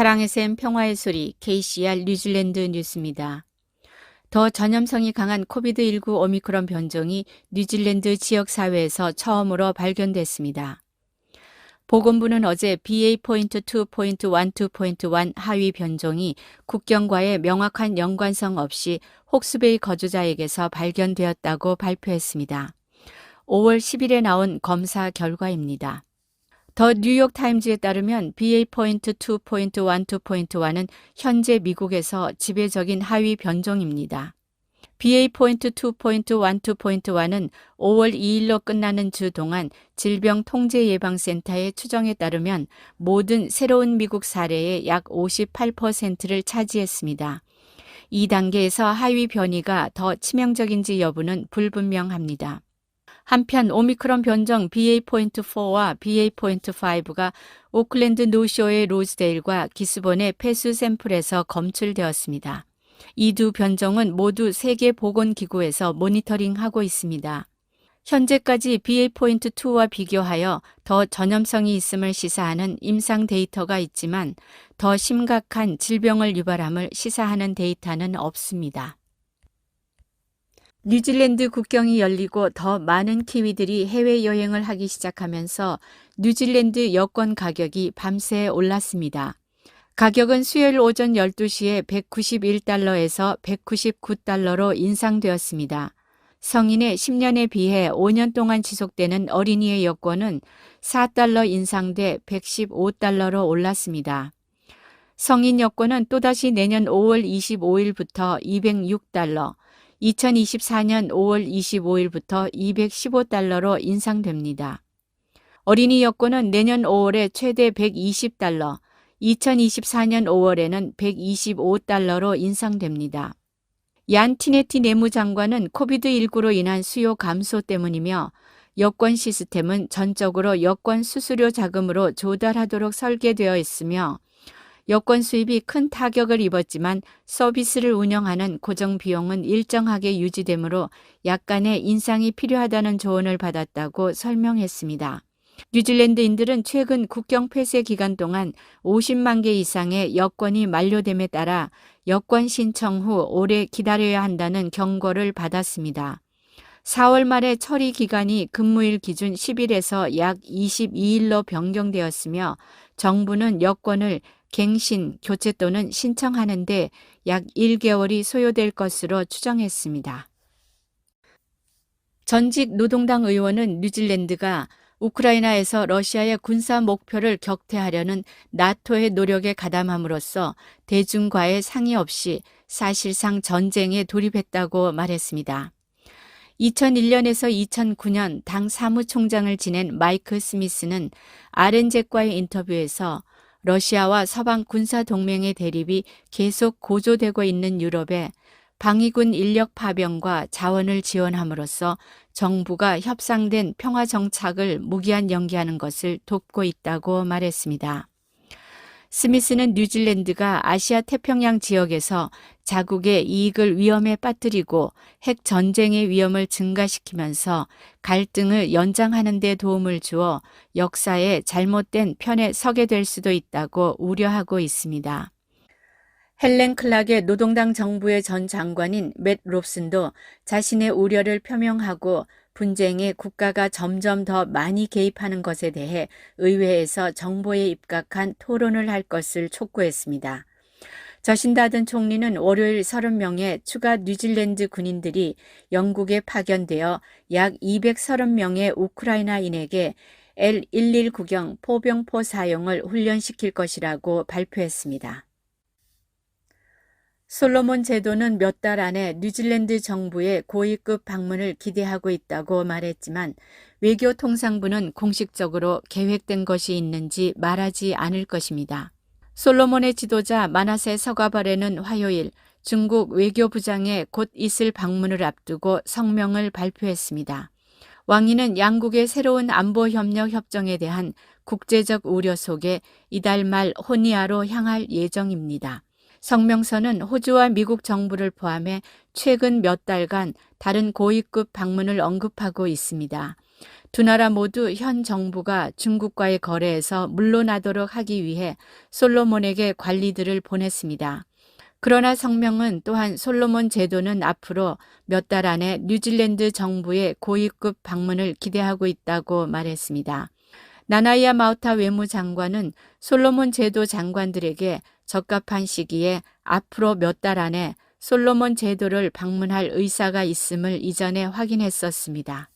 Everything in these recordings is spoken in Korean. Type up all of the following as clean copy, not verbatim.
사랑의 샘 평화의 소리 KCR 뉴질랜드 뉴스입니다. 더 전염성이 강한 코비드19 오미크론 변종이 뉴질랜드 지역사회에서 처음으로 발견됐습니다. 보건부는 어제 BA.2.12.1 하위 변종이 국경과의 명확한 연관성 없이 혹스베이 거주자에게서 발견되었다고 발표했습니다. 5월 10일에 나온 검사 결과입니다. 더 뉴욕타임즈에 따르면 BA.2.12.1은 현재 미국에서 지배적인 하위 변종입니다. BA.2.12.1은 5월 2일로 끝나는 주 동안 질병통제예방센터의 추정에 따르면 모든 새로운 미국 사례의 약 58%를 차지했습니다. 이 단계에서 하위 변이가 더 치명적인지 여부는 불분명합니다. 한편 오미크론 변종 BA.4와 BA.5가 오클랜드 노쇼의 로즈데일과 기스본의 폐수 샘플에서 검출되었습니다. 이 두 변종은 모두 세계보건기구에서 모니터링하고 있습니다. 현재까지 BA.2와 비교하여 더 전염성이 있음을 시사하는 임상 데이터가 있지만 더 심각한 질병을 유발함을 시사하는 데이터는 없습니다. 뉴질랜드 국경이 열리고 더 많은 키위들이 해외여행을 하기 시작하면서 뉴질랜드 여권 가격이 밤새 올랐습니다. 가격은 수요일 오전 12시에 191달러에서 199달러로 인상되었습니다. 성인의 10년에 비해 5년 동안 지속되는 어린이의 여권은 4달러 인상돼 115달러로 올랐습니다. 성인 여권은 또다시 내년 5월 25일부터 206달러, 2024년 5월 25일부터 215달러로 인상됩니다. 어린이 여권은 내년 5월에 최대 120달러, 2024년 5월에는 125달러로 인상됩니다. 얀 티네티 내무장관은 코비드19로 인한 수요 감소 때문이며 여권 시스템은 전적으로 여권 수수료 자금으로 조달하도록 설계되어 있으며 여권 수입이 큰 타격을 입었지만 서비스를 운영하는 고정 비용은 일정하게 유지되므로 약간의 인상이 필요하다는 조언을 받았다고 설명했습니다. 뉴질랜드인들은 최근 국경 폐쇄 기간 동안 50만 개 이상의 여권이 만료됨에 따라 여권 신청 후 오래 기다려야 한다는 경고를 받았습니다. 4월 말에 처리 기간이 근무일 기준 10일에서 약 22일로 변경되었으며 정부는 여권을 갱신, 교체 또는 신청하는 데 약 1개월이 소요될 것으로 추정했습니다. 전직 노동당 의원은 뉴질랜드가 우크라이나에서 러시아의 군사 목표를 격퇴하려는 나토의 노력에 가담함으로써 대중과의 상의 없이 사실상 전쟁에 돌입했다고 말했습니다. 2001년에서 2009년 당 사무총장을 지낸 마이크 스미스는 RNZ과의 인터뷰에서 러시아와 서방 군사 동맹의 대립이 계속 고조되고 있는 유럽에 방위군 인력 파병과 자원을 지원함으로써 정부가 협상된 평화 정착을 무기한 연기하는 것을 돕고 있다고 말했습니다. 스미스는 뉴질랜드가 아시아 태평양 지역에서 자국의 이익을 위험에 빠뜨리고 핵 전쟁의 위험을 증가시키면서 갈등을 연장하는 데 도움을 주어 역사의 잘못된 편에 서게 될 수도 있다고 우려하고 있습니다. 헬렌 클락의 노동당 정부의 전 장관인 맷 롭슨도 자신의 우려를 표명하고 분쟁에 국가가 점점 더 많이 개입하는 것에 대해 의회에서 정보에 입각한 토론을 할 것을 촉구했습니다. 저신다든 총리는 월요일 30명의 추가 뉴질랜드 군인들이 영국에 파견되어 약 230명의 우크라이나인에게 L119경 포병포 사용을 훈련시킬 것이라고 발표했습니다. 솔로몬 제도는 몇 달 안에 뉴질랜드 정부의 고위급 방문을 기대하고 있다고 말했지만 외교통상부는 공식적으로 계획된 것이 있는지 말하지 않을 것입니다. 솔로몬의 지도자 마나세 서가발에는 화요일 중국 외교부장의 곧 있을 방문을 앞두고 성명을 발표했습니다. 왕위는 양국의 새로운 안보협력 협정에 대한 국제적 우려 속에 이달 말 호니아로 향할 예정입니다. 성명서는 호주와 미국 정부를 포함해 최근 몇 달간 다른 고위급 방문을 언급하고 있습니다. 두 나라 모두 현 정부가 중국과의 거래에서 물러나도록 하기 위해 솔로몬에게 관리들을 보냈습니다. 그러나 성명은 또한 솔로몬 제도는 앞으로 몇 달 안에 뉴질랜드 정부의 고위급 방문을 기대하고 있다고 말했습니다. 나나이아 마우타 외무장관은 솔로몬 제도 장관들에게 적합한 시기에 앞으로 몇 달 안에 솔로몬 제도를 방문할 의사가 있음을 이전에 확인했었습니다.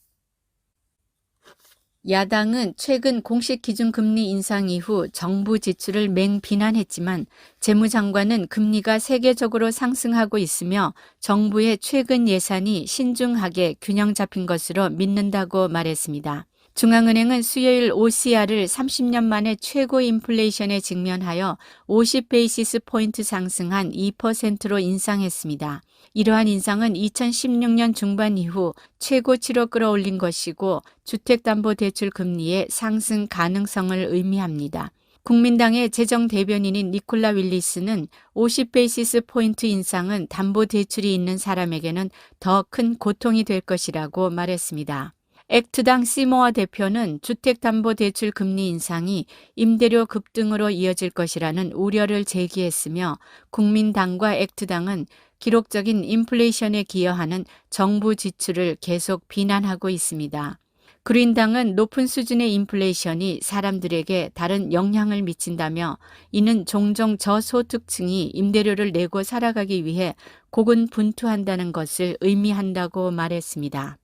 야당은 최근 공식 기준금리 인상 이후 정부 지출을 맹비난했지만 재무장관은 금리가 세계적으로 상승하고 있으며 정부의 최근 예산이 신중하게 균형 잡힌 것으로 믿는다고 말했습니다. 중앙은행은 수요일 OCR을 30년 만에 최고 인플레이션에 직면하여 50베이시스 포인트 상승한 2%로 인상했습니다. 이러한 인상은 2016년 중반 이후 최고치로 끌어올린 것이고 주택담보대출 금리의 상승 가능성을 의미합니다. 국민당의 재정대변인인 니콜라 윌리스는 50베이시스 포인트 인상은 담보대출이 있는 사람에게는 더 큰 고통이 될 것이라고 말했습니다. 액트당 시모어 대표는 주택담보대출 금리 인상이 임대료 급등으로 이어질 것이라는 우려를 제기했으며 국민당과 액트당은 기록적인 인플레이션에 기여하는 정부 지출을 계속 비난하고 있습니다. 그린당은 높은 수준의 인플레이션이 사람들에게 다른 영향을 미친다며 이는 종종 저소득층이 임대료를 내고 살아가기 위해 고군분투한다는 것을 의미한다고 말했습니다.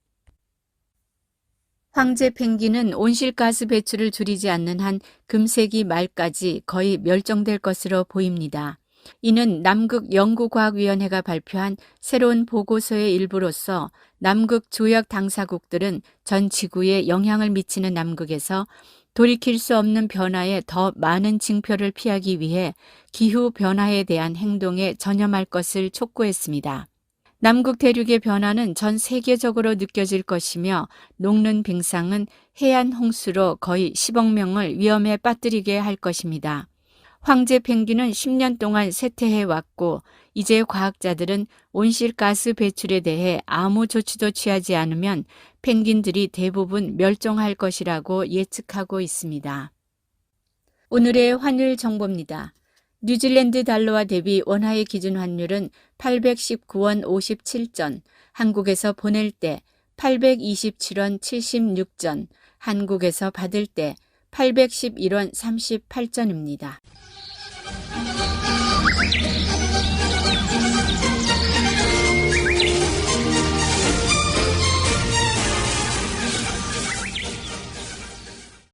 황제 펭귄은 온실가스 배출을 줄이지 않는 한 금세기 말까지 거의 멸종될 것으로 보입니다. 이는 남극 연구과학위원회가 발표한 새로운 보고서의 일부로서 남극 조약 당사국들은 전 지구에 영향을 미치는 남극에서 돌이킬 수 없는 변화에 더 많은 징표를 피하기 위해 기후 변화에 대한 행동에 전념할 것을 촉구했습니다. 남극 대륙의 변화는 전 세계적으로 느껴질 것이며 녹는 빙상은 해안 홍수로 거의 10억 명을 위험에 빠뜨리게 할 것입니다. 황제 펭귄은 10년 동안 쇠퇴해 왔고 이제 과학자들은 온실가스 배출에 대해 아무 조치도 취하지 않으면 펭귄들이 대부분 멸종할 것이라고 예측하고 있습니다. 오늘의 환율 정보입니다. 뉴질랜드 달러와 대비 원화의 기준 환율은 819원 57전, 한국에서 보낼 때 827원 76전, 한국에서 받을 때 811원 38전입니다.